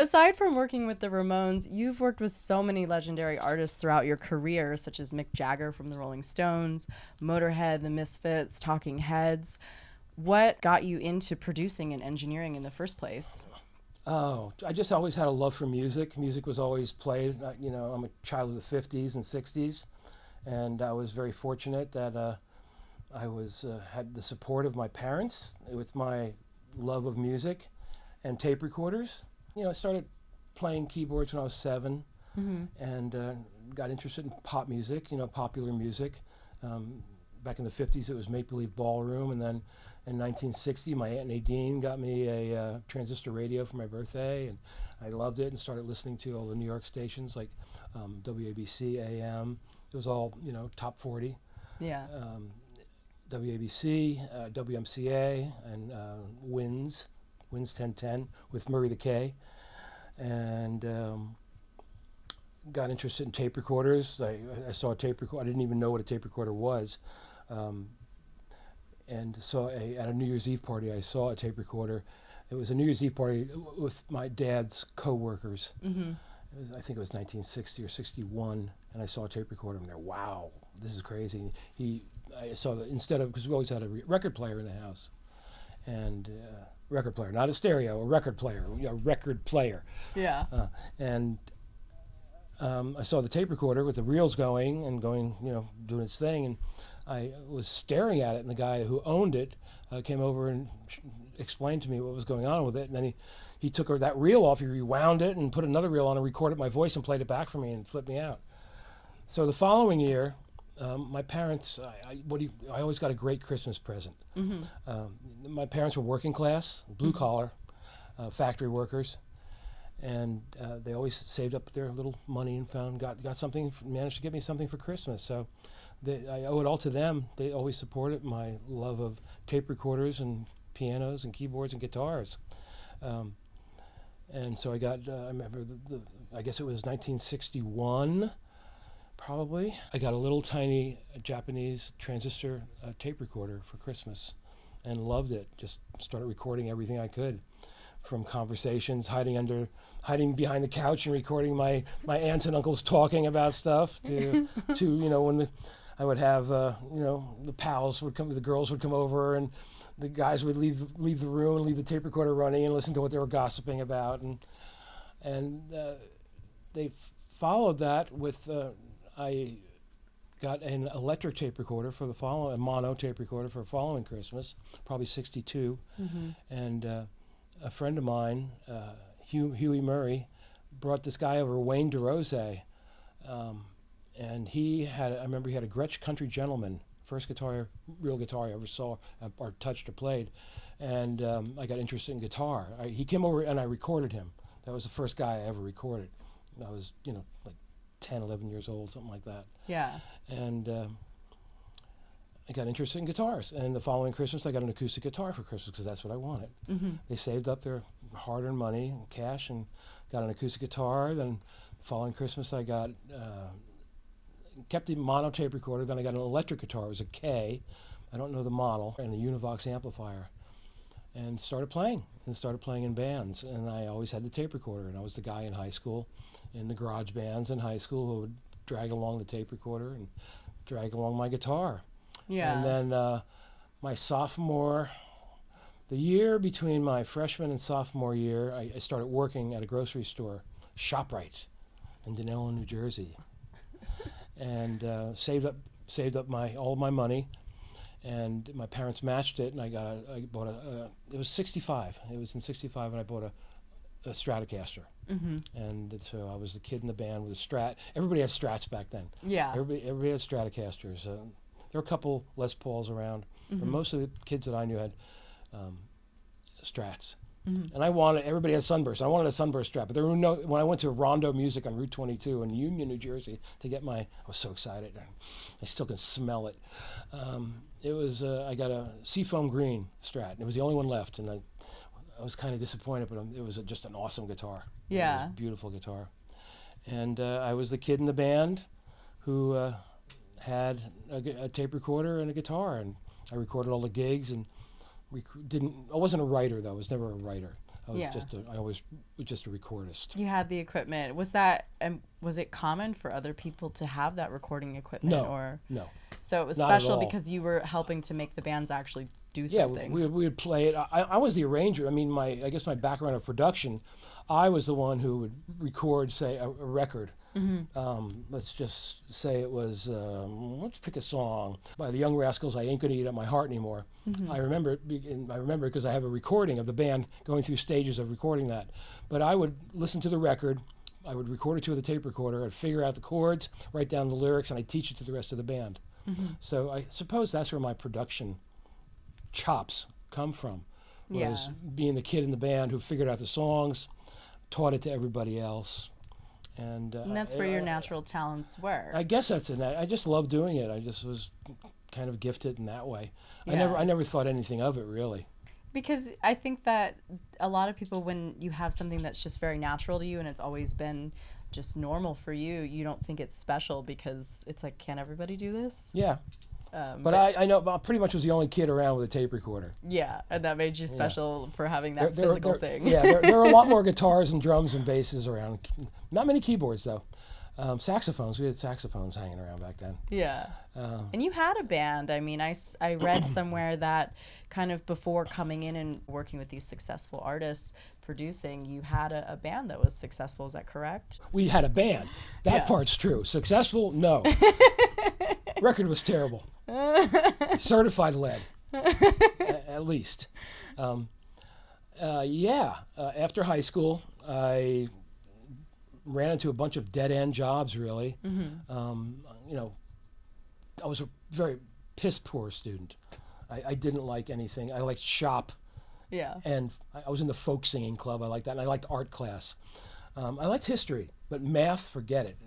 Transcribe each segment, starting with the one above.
aside from working with the Ramones, you've worked with so many legendary artists throughout your career, such as Mick Jagger from the Rolling Stones, Motorhead, the Misfits, Talking Heads. What got you into producing and engineering in the first place? Oh, I just always had a love for music. Music was always played. I'm a child of the 50s and 60s, and I was very fortunate that I had the support of my parents with my love of music and tape recorders. I started playing keyboards when I was 7, and got interested in pop music, popular music. Back in the 50s, it was Make Believe Ballroom, and then in 1960, my Aunt Nadine got me a transistor radio for my birthday, and I loved it and started listening to all the New York stations like WABC, AM. It was all, top 40. Yeah. WABC, WMCA, and WINS 1010 with Murray the K. And got interested in tape recorders. I saw a tape recorder. I didn't even know what a tape recorder was. And so at a New Year's Eve party, I saw a tape recorder. It was a New Year's Eve party with my dad's co-workers. I think it was 1960 or 61, and I saw a tape recorder, and I'm there, wow, this is crazy. I saw that because we always had a record player in the house, and record player, not a stereo, a record player, Yeah. And I saw the tape recorder with the reels going, doing its thing, and I was staring at it, and the guy who owned it came over and explained to me what was going on with it, and then he took that reel off, he rewound it, and put another reel on and recorded my voice and played it back for me and flipped me out. So the following year, my parents, I always got a great Christmas present. My parents were working class, blue collar, factory workers, and they always saved up their little money and got something, managed to get me something for Christmas. So I owe it all to them. They always supported my love of tape recorders and pianos and keyboards and guitars. And so I got, I remember, I guess it was 1961, probably. I got a little tiny Japanese transistor tape recorder for Christmas and loved it. Just started recording everything I could, from conversations, hiding behind the couch and recording my aunts and uncles talking about stuff, to when I would have the pals would come, the girls would come over, and the guys would leave the room and leave the tape recorder running and listen to what they were gossiping about, and they followed that with I got an electric tape recorder for a mono tape recorder for the following Christmas, probably 62, and a friend of mine, Huey Murray, brought this guy over, Wayne DeRose, and I remember he had a Gretsch Country Gentleman, first real guitar I ever saw or touched or played, and I got interested in guitar. He came over and I recorded him. That was the first guy I ever recorded. I was, like 10, 11 years old, something like that. Yeah. And I got interested in guitars, and the following Christmas I got an acoustic guitar for Christmas because that's what I wanted. They saved up their hard-earned money, cash, and got an acoustic guitar. Then the following Christmas I kept the mono tape recorder. Then I got an electric guitar. It was a K, I don't know the model, and a Univox amplifier, and started playing in bands. And I always had the tape recorder, and I was the guy in high school, in the garage bands in high school, who would drag along the tape recorder and drag along my guitar. Yeah. And then the year between my freshman and sophomore year, I started working at a grocery store, ShopRite, in Danilo, New Jersey, and saved up all my money, and my parents matched it, and I bought it was 65. It was in 65, and I bought a Stratocaster. And so I was the kid in the band with a Strat. Everybody had Strats back then. Yeah. Everybody had Stratocasters. There were a couple Les Pauls around, but most of the kids that I knew had Strats. And everybody had Sunburst. I wanted a Sunburst Strat, but there were when I went to Rondo Music on Route 22 in Union, New Jersey, I was so excited. I still can smell it. I got a Seafoam Green Strat, and it was the only one left, and I was kind of disappointed, but it was just an awesome guitar. Yeah. It was a beautiful guitar. And I was the kid in the band who had a tape recorder and a guitar, and I recorded all the gigs, and I wasn't a writer, though. I was never a writer. Yeah. I always was just a recordist. You had the equipment. Was it common for other people to have that recording equipment? No, Or no, so it was not at special all. because you were helping to make the bands actually do Yeah, something. we would play it. I was the arranger. I mean, I guess my background of production, I was the one who would record, say, a record. Let's just say it was, let's pick a song by the Young Rascals, I Ain't Gonna Eat Up My Heart Anymore. I remember it, I remember because I have a recording of the band going through stages of recording that. But I would listen to the record, I would record it to the tape recorder, I'd figure out the chords, write down the lyrics, and I'd teach it to the rest of the band. So I suppose that's where my production chops come from, was being the kid in the band who figured out the songs, taught it to everybody else. And that's where your natural talents were. I guess that's it. I just love doing it. I just was kind of gifted in that way. Yeah. I never thought anything of it, really. Because I think that a lot of people, when you have something that's just very natural to you and it's always been just normal for you, you don't think it's special because it's like, can't everybody do this? Yeah. But I know I pretty much was the only kid around with a tape recorder. Yeah, and that made you special for having that physical thing. Yeah, there were a lot more guitars and drums and basses around. Not many keyboards, though. Saxophones, we had saxophones hanging around back then. Yeah. And you had a band. I mean, I read somewhere that kind of before coming in and working with these successful artists, producing, you had a band that was successful. Is that correct? We had a band. That part's true. Successful? No. Record was terrible. Certified lead, at least. After high school, I ran into a bunch of dead-end jobs, really. I was a very piss-poor student. I didn't like anything. I liked shop. Yeah. And I was in the folk singing club. I liked that. And I liked art class. I liked history, but math, forget it.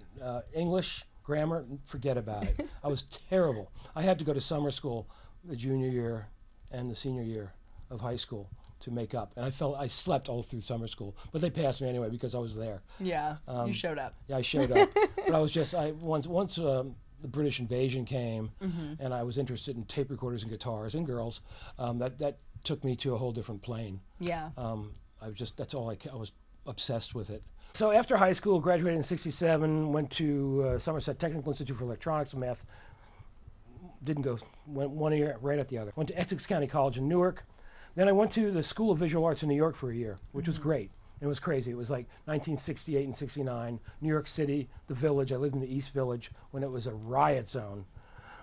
English, grammar, forget about it. I was terrible. I had to go to summer school the junior year and the senior year of high school to make up. And I slept all through summer school, but they passed me anyway because I was there. Yeah, you showed up. Yeah, I showed up. But I was just, once the British invasion came and I was interested in tape recorders and guitars and girls, that took me to a whole different plane. Yeah. That's all I was obsessed with it. So after high school, graduated in '67, went to Somerset Technical Institute for Electronics and Math. Didn't go, went one year right at the other. Went to Essex County College in Newark. Then I went to the School of Visual Arts in New York for a year, which was great. It was crazy. It was like 1968 and 69, New York City, the Village. I lived in the East Village when it was a riot zone.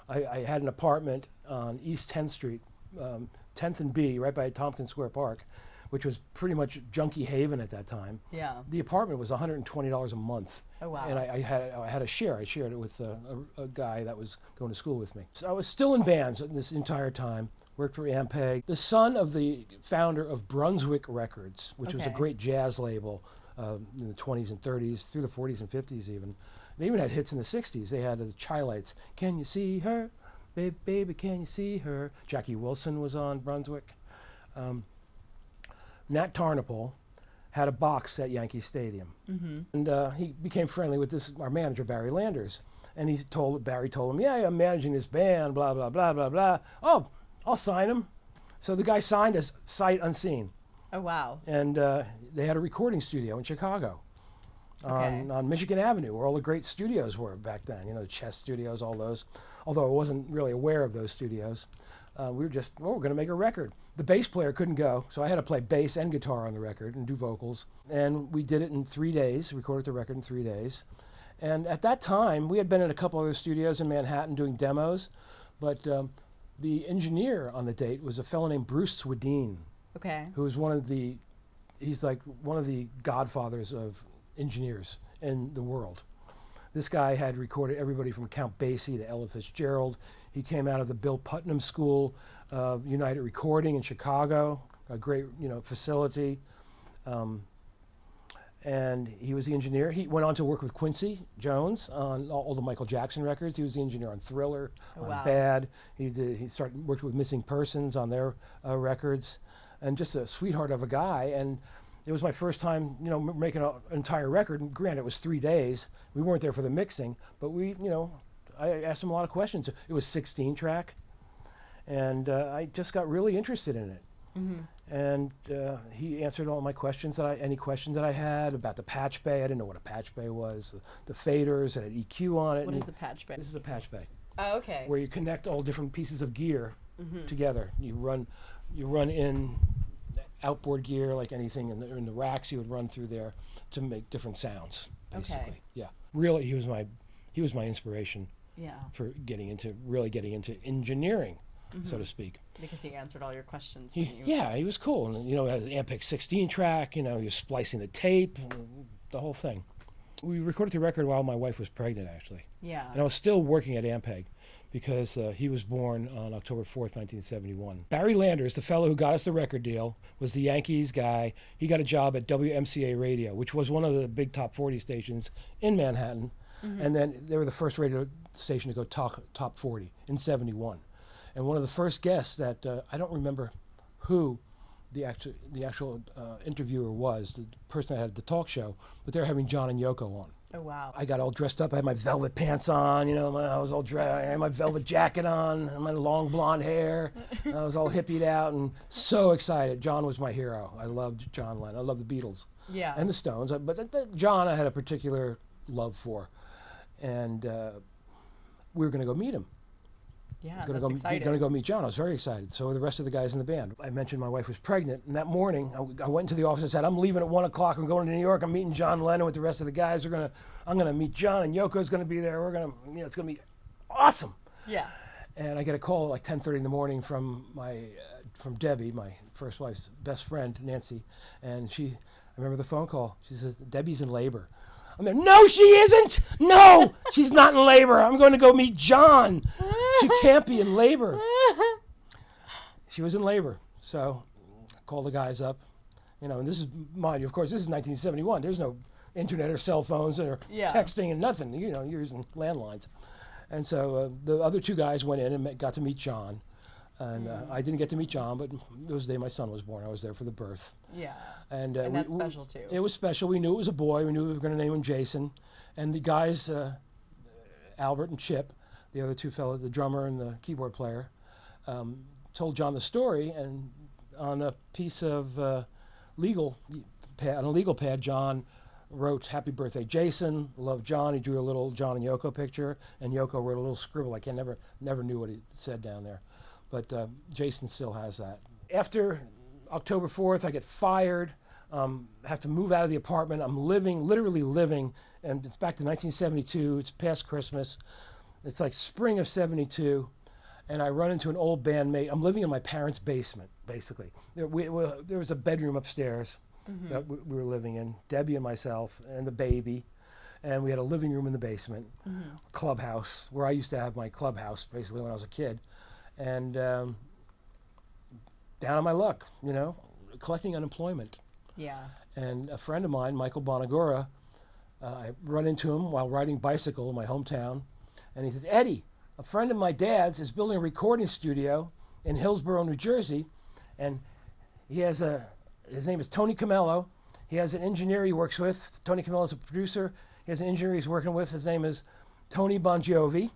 I had an apartment on East 10th Street, 10th and B, right by Tompkins Square Park, which was pretty much junkie haven at that time. Yeah. The apartment was $120 a month. Oh, wow. And I had a share. I shared it with a guy that was going to school with me. So I was still in bands this entire time. Worked for Ampeg. The son of the founder of Brunswick Records, which was a great jazz label in the 20s and 30s, through the 40s and 50s even. They even had hits in the 60s. They had the Chi-Lites. Can you see her? Baby, baby, can you see her? Jackie Wilson was on Brunswick. Nat Tarnopol had a box at Yankee Stadium. And he became friendly with our manager, Barry Landers. And Barry told him, yeah, I'm managing this band, blah, blah, blah, blah, blah. Oh, I'll sign him. So the guy signed us sight unseen. Oh, wow. And they had a recording studio in Chicago on Michigan Avenue, where all the great studios were back then, the Chess Studios, all those. Although I wasn't really aware of those studios. We were just, we're going to make a record. The bass player couldn't go, so I had to play bass and guitar on the record and do vocals. And we did it in 3 days, recorded the record in 3 days. And at that time, we had been in a couple other studios in Manhattan doing demos, but the engineer on the date was a fellow named Bruce Swedeen, who was he's like one of the godfathers of engineers in the world. This guy had recorded everybody from Count Basie to Ella Fitzgerald. He came out of the Bill Putnam School of United Recording in Chicago, a great facility. And he was the engineer. He went on to work with Quincy Jones on all the Michael Jackson records. He was the engineer on Thriller, on Bad. He worked with Missing Persons on their records, and just a sweetheart of a guy. And it was my first time, making an entire record. And granted, it was 3 days. We weren't there for the mixing, but I asked him a lot of questions. It was 16 track, and I just got really interested in it. And he answered all my questions any question that I had about the patch bay. I didn't know what a patch bay was. The faders, it had EQ on it. What is a patch bay? This is a patch bay. Oh, okay. Where you connect all different pieces of gear together. You run in outboard gear like anything in the racks. You would run through there to make different sounds. Basically, Okay. yeah. Really, he was my inspiration Yeah. for getting into engineering, so to speak. Because he answered all your questions. Yeah, he was cool. And, he had an Ampex 16 track. He was splicing the tape, the whole thing. We recorded the record while my wife was pregnant, actually. Yeah. And I was still working at Ampeg because he was born on October 4th, 1971. Barry Landers, the fellow who got us the record deal, was the Yankees guy. He got a job at WMCA Radio, which was one of the big top 40 stations in Manhattan. And then they were the first radio station to go top 40 in 71. And one of the first guests that, I don't remember who the actual interviewer was, the person that had the talk show, but they were having John and Yoko on. Oh, wow. I got all dressed up. I had my velvet pants on, I was all dressed. I had my velvet jacket on, and my long blonde hair. I was all hippied out and so excited. John was my hero. I loved John Lennon. I loved the Beatles. Yeah. And the Stones. But John I had a particular love for. And we were going to go meet him. Yeah, Going that's exciting. to go meet John. I was very excited. So were the rest of the guys in the band. I mentioned my wife was pregnant, and that morning I went into the office and said, "I'm leaving at 1 o'clock. I'm going to New York. I'm meeting John Lennon with the rest of the guys. I'm gonna meet John, and Yoko's gonna be there. It's gonna be awesome." Yeah. And I get a call at like 10:30 in the morning from from Debbie, my first wife's best friend, Nancy, and I remember the phone call. She says, "Debbie's in labor." I'm there. "No, she isn't. No, she's not in labor. I'm going to go meet John. She can't be in labor." She was in labor. So I called the guys up, and this is, mind you, of course, this is 1971. There's no internet or cell phones or texting and nothing. You're using landlines. And so the other two guys went in and got to meet John. And I didn't get to meet John, but it was the day my son was born. I was there for the birth. Yeah. And that's special too. It was special. We knew it was a boy. We knew we were going to name him Jason. And the guys, Albert and Chip, the other two fellows, the drummer and the keyboard player, told John the story. And on a piece of legal pad, John wrote "Happy Birthday, Jason. Love, John." He drew a little John and Yoko picture, and Yoko wrote a little scribble. I never knew what he said down there. But Jason still has that. After October 4th, I get fired, have to move out of the apartment. I'm literally living, and it's back to 1972. It's past Christmas. It's like spring of 72, and I run into an old bandmate. I'm living in my parents' basement, basically. There was a bedroom upstairs that we were living in, Debbie and myself and the baby, and we had a living room in the basement, clubhouse, where I used to have my clubhouse, basically, when I was a kid. And down on my luck, collecting unemployment. Yeah. And a friend of mine, Michael Bonagora, I run into him while riding bicycle in my hometown, and he says, "Eddie, a friend of my dad's is building a recording studio in Hillsborough, New Jersey, and his name is Tony Camello. He has an engineer he works with. Tony Camello is a producer. He has an engineer he's working with. His name is Tony Bon Jovi,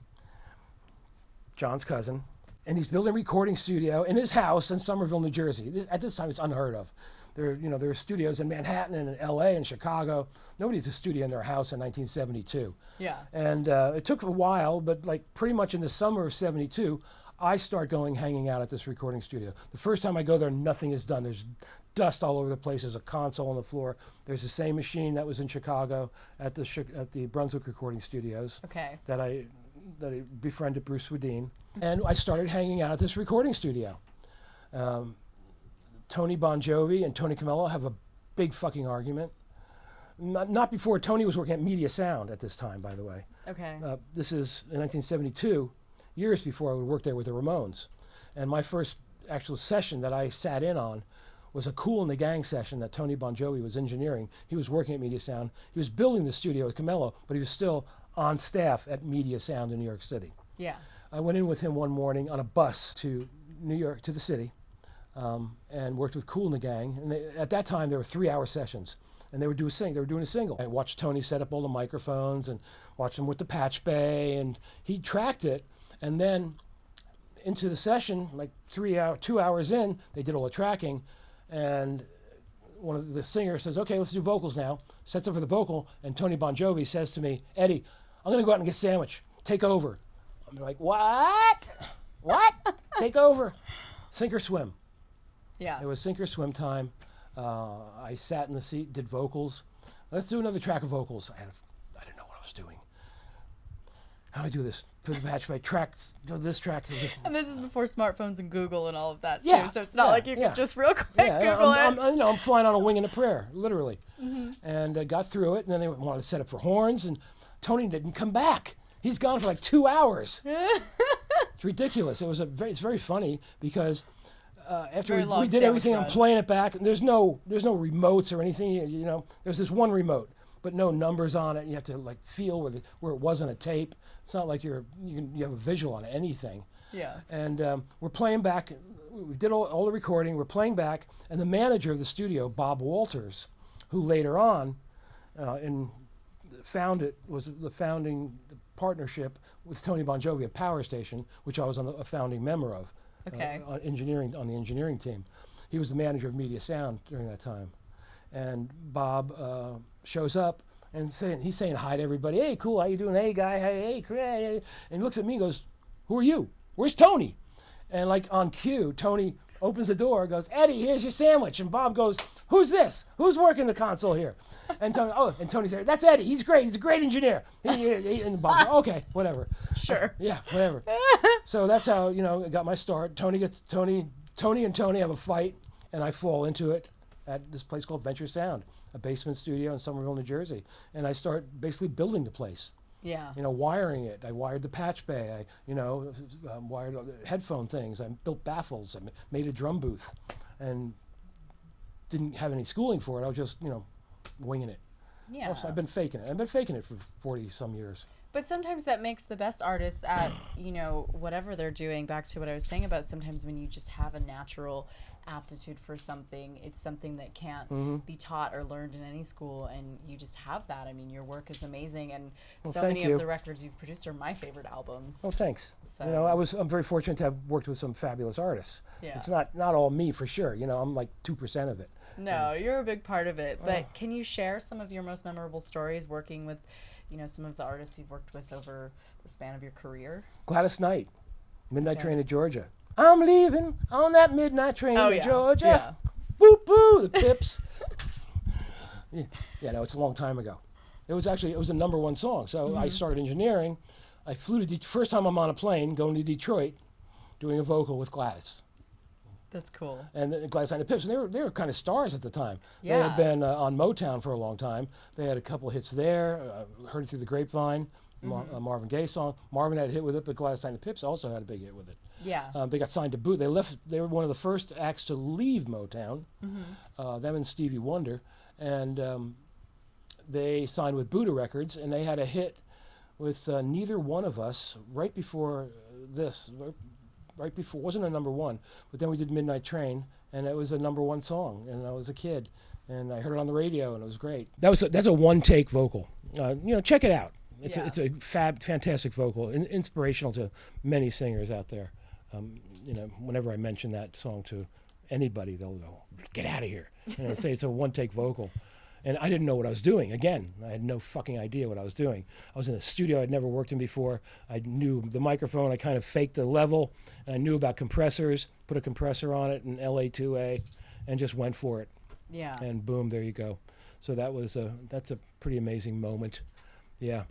John's cousin. And he's building a recording studio in his house in Somerville, New Jersey. At this time, it's unheard of. There are studios in Manhattan and in L.A. and Chicago. Nobody has a studio in their house in 1972. Yeah. And it took a while, but like pretty much in the summer of 72, I start hanging out at this recording studio. The first time I go there, nothing is done. There's dust all over the place. There's a console on the floor. There's the same machine that was in Chicago at the Brunswick Recording Studios. Okay. That I befriended Bruce Swedeen. And I started hanging out at this recording studio. Tony Bon Jovi and Tony Camello have a big fucking argument. Not before. Tony was working at Media Sound at this time, by the way. Okay. This is in 1972, years before I would work there with the Ramones. And my first actual session that I sat in on was a Kool and the Gang session that Tony Bon Jovi was engineering. He was working at Media Sound. He was building the studio with Camello, but he was still on staff at Media Sound in New York City. Yeah. I went in with him one morning on a bus to New York, to the city, and worked with Kool and the Gang. And at that time, there were 3-hour sessions, and they were doing a single. I watched Tony set up all the microphones and watched him with the patch bay, and he tracked it. And then into the session, like 2 hours in, they did all the tracking, and one of the singers says, okay, let's do vocals now. Sets up for the vocal, and Tony Bon Jovi says to me, Eddie, I'm going to go out and get a sandwich. Take over. I'm like, what? What? Take over. Sink or swim. Yeah. It was sink or swim time. I sat in the seat, did vocals. Let's do another track of vocals. I didn't know what I was doing. How do I do this? Put the patch by tracks, this track. And this is before smartphones and Google and all of that too. Yeah, So it's not like you could just real quick Google it. I'm flying on a wing and a prayer, literally. And got through it, and then they wanted to set up for horns, and Tony didn't come back. He's gone for like 2 hours. It's ridiculous. It's very funny because after we did everything, I'm playing it back, and there's no remotes or anything. You know, there's this one remote, but no numbers on it. You have to like feel where it wasn't a tape. It's not like you have a visual on anything. Yeah. And we're playing back. We did all the recording. We're playing back, and the manager of the studio, Bob Walters, who later on was the founding partnership with Tony Bon Jovi at Power Station, which I was a founding member of. Okay. On the engineering team. He was the manager of Media Sound during that time. And Bob shows up and he's saying hi to everybody. Hey, cool, how you doing? Hey, guy, hey, hey. And he looks at me and goes, who are you? Where's Tony? And like on cue, Tony opens the door, goes, Eddie, here's your sandwich. And Bob goes, who's this? Who's working the console here? And Tony said, that's Eddie. He's great. He's a great engineer. And Bob said, okay, whatever. Sure. Yeah, whatever. So that's how, I got my start. Tony and Tony have a fight, and I fall into it at this place called Venture Sound, a basement studio in Somerville, New Jersey. And I start basically building the place. Yeah. Wiring it. I wired the patch bay. I, wired headphone things. I built baffles. I made a drum booth, and didn't have any schooling for it. I was just, winging it. Yeah. So I've been faking it. I've been faking it for 40 some years. But sometimes that makes the best artists at, whatever they're doing. Back to what I was saying about sometimes when you just have a natural aptitude for something, it's something that can't be taught or learned in any school, and you just have that. I mean, your work is amazing, and so many of the records you've produced are my favorite albums. Oh, thanks. So, I'm very fortunate to have worked with some fabulous artists. Yeah. It's not all me for sure. I'm like 2% of it. No, you're a big part of it. But can you share some of your most memorable stories working with, some of the artists you've worked with over the span of your career? Gladys Knight, Midnight Train to Georgia. I'm leaving on that midnight train to Georgia. Yeah. Boo boo, the Pips. It's a long time ago. It was a #1 song. So I started engineering. I flew to first time I'm on a plane going to Detroit, doing a vocal with Gladys. That's cool. And Gladys and the Pips, and they were kind of stars at the time. Yeah. They had been on Motown for a long time. They had a couple of hits there. Heard It Through the Grapevine, a Marvin Gaye song. Marvin had a hit with it, but Gladys and the Pips also had a big hit with it. Yeah. They got signed to Boot. They were one of the first acts to leave Motown. Them and Stevie Wonder, and they signed with Buddha Records, and they had a hit with Neither One of Us right before this. Right before, it wasn't a #1, but then we did Midnight Train, and it was a #1 song, and I was a kid, and I heard it on the radio, and it was great. That's a one-take vocal. Check it out. It's a fantastic vocal, inspirational to many singers out there. Whenever I mention that song to anybody, they'll go, "Get out of here!" And I say it's a one-take vocal. And I didn't know what I was doing. Again, I had no fucking idea what I was doing. I was in a studio I'd never worked in before. I knew the microphone. I kind of faked the level. And I knew about compressors, put a compressor on it in LA2A, and just went for it. Yeah. And boom, there you go. So that's a pretty amazing moment. Yeah.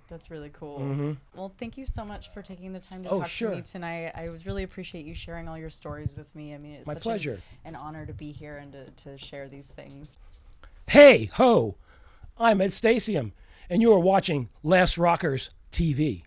That's really cool. Well, thank you so much for taking the time to talk to me tonight. I really appreciate you sharing all your stories with me. I mean, it's my such pleasure. An honor to be here and to share these things. Hey, ho! I'm Ed Stasium, and you are watching Last Rockers TV.